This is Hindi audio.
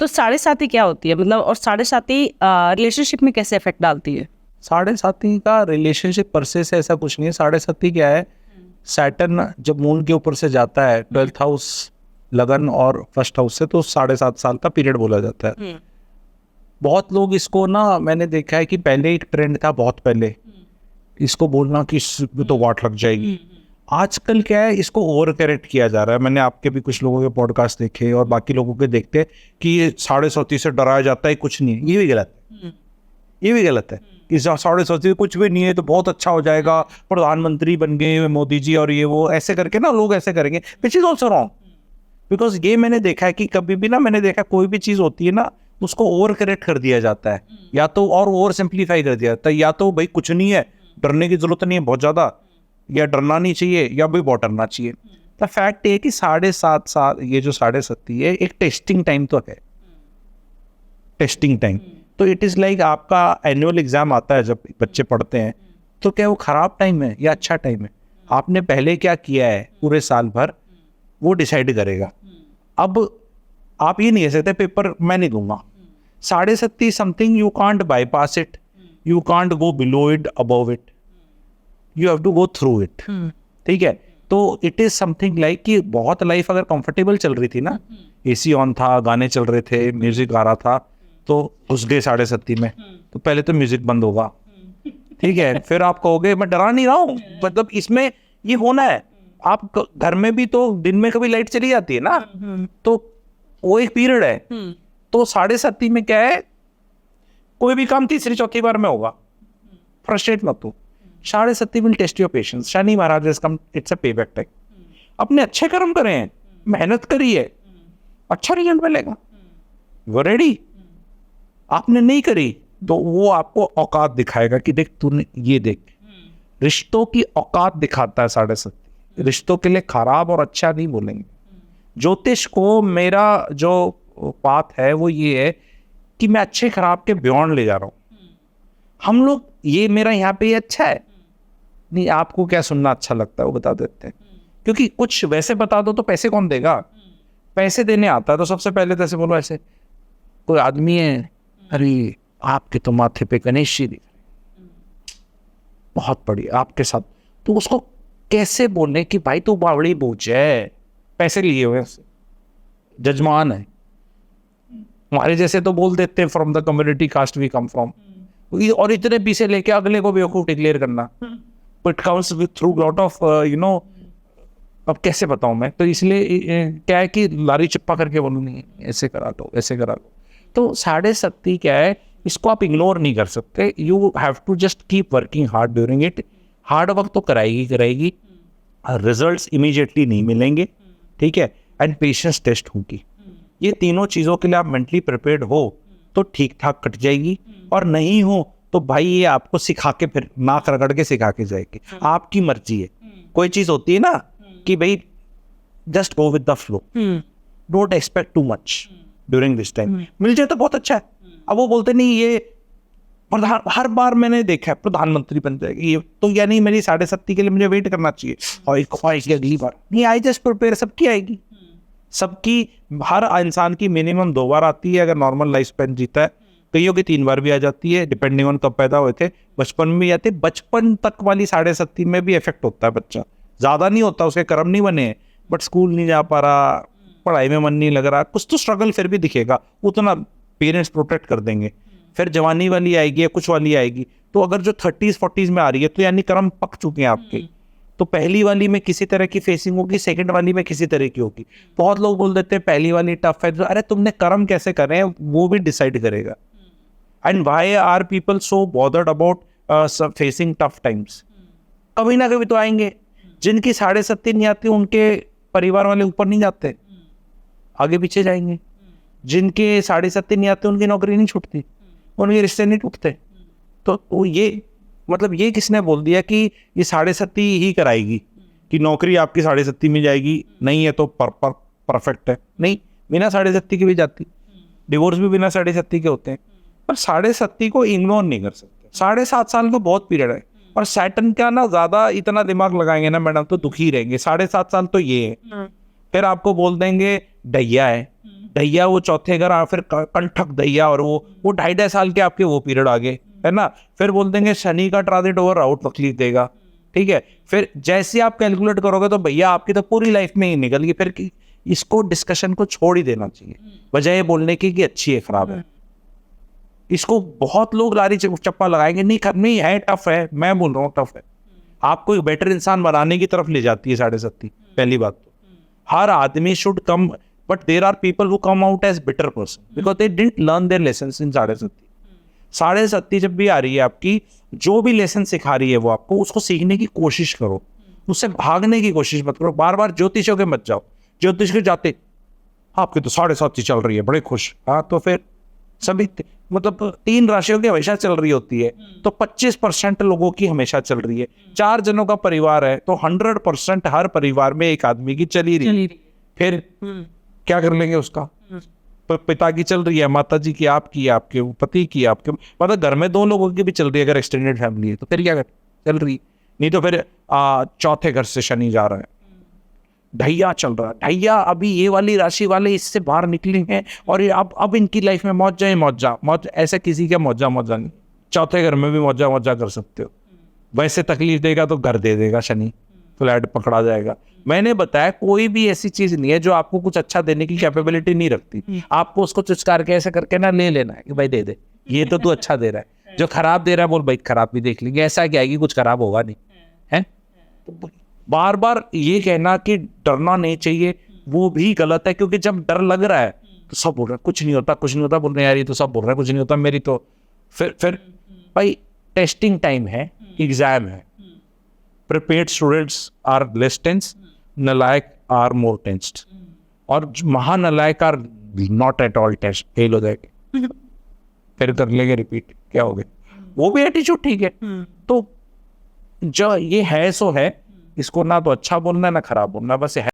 तो साढ़े साथी क्या होती है, मतलब, और साढ़े साथी रिलेशनशिप में कैसे इफेक्ट डालती है? साढ़े साथी का रिलेशनशिप परसे से ऐसा कुछ नहीं है। साढ़े साथी क्या है, सैटर्न जब मून के ऊपर से जाता है 12th हाउस लगन और फर्स्ट हाउस से, तो 7.5 साल का पीरियड बोला जाता है। बहुत लोग इसको ना, मैंने देखा है कि पहले एक ट्रेंड था बहुत पहले इसको बोलना कि इसमें तो वाट लग जाएगी। आजकल क्या है, इसको ओवर करेक्ट किया जा रहा है। मैंने आपके भी कुछ लोगों के पॉडकास्ट देखे और बाकी लोगों के देखते कि ये 7.5 से डराया जाता है, कुछ नहीं है। ये भी गलत है, ये भी गलत है कि 7.5 कुछ भी नहीं है तो बहुत अच्छा हो जाएगा, प्रधानमंत्री बन गए मोदी जी और ये वो ऐसे करके ना लोग ऐसे करेंगे, which is also wrong. Because ये मैंने देखा है कि कभी भी ना, मैंने देखा कोई भी चीज़ होती है ना उसको ओवर करेक्ट कर दिया जाता है, या तो और ओवर सिंप्लीफाई कर दिया जाता है, या तो भाई कुछ नहीं है, डरने की जरूरत नहीं है बहुत ज़्यादा, या डरना नहीं चाहिए, या भाई बहुत डरना चाहिए। द फैक्ट है कि 7.5 साल, ये जो 7.5 है, एक टेस्टिंग टाइम तो है, टेस्टिंग टाइम। तो इट इज़ लाइक आपका एनुअल एग्जाम आता है जब बच्चे पढ़ते हैं, तो क्या वो खराब टाइम है या अच्छा टाइम है? आपने पहले क्या किया है पूरे साल भर, वो डिसाइड करेगा। अब आप ये नहीं कह सकते पेपर मैं नहीं दूंगा। 7.5 something, you can't bypass it, you can't go below it, above it, you have to go through it. ठीक है, तो इट इज समथिंग लाइक कि बहुत लाइफ अगर कंफर्टेबल चल रही थी ना, एसी ऑन था, गाने चल रहे थे, म्यूजिक आ रहा था, तो उस डे 7.5 में तो पहले तो म्यूजिक बंद होगा। ठीक है, फिर आप कहोगे मैं डरा नहीं रहा हूँ, मतलब इसमें ये होना है। आप घर में भी तो दिन में कभी लाइट चली जाती है ना, तो वो एक पीरियड है। तो 7.5 में क्या है, कोई भी काम तीसरी चौथी बार में होगा, फ्रस्ट्रेट मत हो। 7.5 will test your patience. Shani Maharaj has come, it's a payback time. अपने अच्छे कर्म करें, मेहनत करिए, अच्छा रिजल्ट मिलेगा। वो रेडी, आपने नहीं करी तो वो आपको औकात दिखाएगा कि देख तूने ये देख। रिश्तों की औकात दिखाता है 7.5। रिश्तों के लिए खराब और अच्छा नहीं बोलेंगे। ज्योतिष को मेरा जो बात है वो ये है कि मैं अच्छे खराब के बियॉन्ड ले जा रहा हूँ। हम लोग ये मेरा यहाँ पे ये अच्छा है नहीं, आपको क्या सुनना अच्छा लगता है वो बता देते हैं, क्योंकि कुछ वैसे बता दो तो पैसे कौन देगा? पैसे देने आता है तो सबसे पहले तो ऐसे बोलो, ऐसे कोई आदमी है, अरे आपके तो माथे पे गणेश जी दिख रहे, बहुत बढ़िया आपके साथ, तो उसको कैसे बोलने कि भाई तू बावड़ी बूझ है, पैसे लिए हुए जजमान है। हमारे जैसे तो बोल देते हैं from the community caste we come from, और इतने पीछे लेके अगले को बेवकूफ डिक्लेयर करना, it comes with through lot of you know, अब कैसे बताऊं मैं। तो इसलिए क्या है कि लारी चिप्पा करके बोलूं, नहीं ऐसे करा लो, ऐसे करा लो। तो 7.5 क्या है, इसको आप इग्नोर नहीं कर सकते। You have to just keep working hard during it. Hard work तो कराएगी, रिजल्ट्स इमीडिएटली नहीं मिलेंगे, ठीक है, एंड पेशेंस टेस्ट होगी। ये तीनों चीज़ों के लिए आप मेंटली प्रिपेयर्ड हो तो ठीक ठाक कट जाएगी, और नहीं हो तो भाई ये आपको सिखा के, फिर नाक रगड़ के सिखा के जाएगी। आपकी मर्जी है। कोई चीज़ होती है ना कि भाई just go with the flow, don't expect too much during this time. मिल जाए तो बहुत अच्छा है। अब वो बोलते नहीं ये प्रधान, हर बार मैंने देखा है प्रधानमंत्री बन जाएगी, ये तो या नहीं, मेरी 7.5 के लिए मुझे वेट करना चाहिए और एक ख्वाहिश अगली बार नहीं आई, जस्ट प्रिपेयर। सबकी आएगी, सबकी, हर इंसान की मिनिमम 2 बार आती है अगर नॉर्मल लाइफ स्पैन जीता है। कईयों की 3 बार भी आ जाती है, डिपेंडिंग ऑन कब पैदा हुए थे। बचपन में भी आते, बचपन तक वाली 7.5 में भी इफेक्ट होता है बच्चा, ज़्यादा नहीं होता, उसके कर्म नहीं बने, बट स्कूल नहीं जा पा रहा, पढ़ाई में मन नहीं लग रहा, कुछ तो स्ट्रगल फिर भी दिखेगा, उतना पेरेंट्स प्रोटेक्ट कर देंगे। फिर जवानी वाली आएगी या कुछ वाली आएगी, तो अगर जो 30s 40s में आ रही है तो यानी कर्म पक चुके हैं आपके। तो पहली वाली में किसी तरह की फेसिंग होगी, सेकंड वाली में किसी तरह की होगी। बहुत लोग बोल देते हैं पहली वाली टफ है, तो अरे तुमने कर्म कैसे करे हैं वो भी डिसाइड करेगा। And why are people so bothered about facing tough times? कभी ना कभी तो आएंगे। जिनकी 7.5 नहीं आती उनके परिवार वाले ऊपर नहीं जाते, आगे पीछे जाएंगे। जिनके 7.5 नहीं आते उनकी नौकरी नहीं छूटती, उनके रिश्ते नहीं टूटते। तो ये मतलब ये किसने बोल दिया कि ये 7.5 ही कराएगी, कि नौकरी आपकी 7.5 में जाएगी? नहीं है तो परफेक्ट है, नहीं, बिना 7.5 की भी जाती, डिवोर्स भी बिना 7.5 के होते हैं। पर 7.5 को इग्नोर नहीं कर सकते। 7.5 साल का बहुत पीरियड है, और सैटर्न का ना ज़्यादा इतना दिमाग लगाएंगे ना मैडम तो दुखी रहेंगे। 7.5 साल तो ये है, फिर आपको बोल देंगे डैया है, दैया वो चौथे घर, फिर कंठक दैया, और वो 2.5 साल के आपके वो पीरियड आगे, है ना। फिर बोल देंगे शनि का ट्रांजिट ओवर आउट तकलीफ देगा, ठीक है। फिर जैसे आप कैलकुलेट करोगे तो भैया आपकी तो पूरी लाइफ में ही निकल गई। फिर इसको डिस्कशन को छोड़ ही देना चाहिए, बजाय बोलने की कि अच्छी है खराब है। इसको बहुत लोग लारी चप्पा लगाएंगे, नहीं करनी है, टफ है, मैं बोल रहा हूँ टफ है, आपको एक बेटर इंसान बनाने की तरफ ले जाती है 7.5। पहली बात तो हर आदमी should come, but there are people who come out as better person because they didn't learn their lessons in 7.5। 7.5 जब भी आ रही है आपकी, जो भी लेसन सिखा रही है वो आपको, उसको सीखने की कोशिश करो, उससे भागने की कोशिश मत करो। बार बार ज्योतिषों के मत जाओ, ज्योतिष के जाते आपके तो 7.5 चल रही है, बड़े खुश, हाँ तो फिर सभी मतलब 3 राशियों की हमेशा चल रही होती है, तो 25% लोगों की हमेशा चल रही है। 4 जनों का परिवार है तो 100% हर परिवार में एक आदमी की चली रही है। फिर क्या कर लेंगे उसका? पिता की चल रही है, माता जी की, आपकी, आपके पति की, आपके मतलब घर में 2 लोगों की भी चल रही है, अगर एक्सटेंडेड फैमिली है तो फिर क्या कर चल रही, नहीं तो फिर चौथे घर से शनि जा रहा है, ढैया चल रहा है। ढैया अभी ये वाली राशि वाले इससे बाहर निकले हैं और ये अब इनकी लाइफ में मौज, ऐसे किसी का मौजा नहीं। चौथे घर में भी मौजा कर सकते हो। वैसे तकलीफ देगा तो घर दे देगा शनि, फ्लैट पकड़ा जाएगा। मैंने बताया कोई भी ऐसी चीज नहीं है जो आपको कुछ अच्छा देने की कैपेबिलिटी नहीं रखती। आपको उसको चुचकार के ऐसे करके ना ले लेना है कि भाई दे दे, ये तो तू अच्छा दे रहा है। जो खराब दे रहा है बोल भाई खराब भी देख लेंगे, ऐसा क्या है कि कुछ खराब होगा नहीं है। तो बार बार ये कहना कि डरना नहीं चाहिए वो भी गलत है, क्योंकि जब डर लग रहा है तो सब बोल रहे हैं कुछ नहीं होता, बोल रहे हैं यार ये तो सब बोल रहे हैं कुछ नहीं होता, मेरी तो फिर भाई टेस्टिंग टाइम है, एग्जाम है। Prepared students are less tense, नालायक आर मोर टेंस्ड, और महानालायक are not at all tensed, fail हो जाएंगे। फिर कर लेंगे रिपीट, क्या हो गया, वो भी एटीट्यूड ठीक है। तो जो ये है सो है, इसको ना तो अच्छा बोलना है ना खराब बोलना, बस है।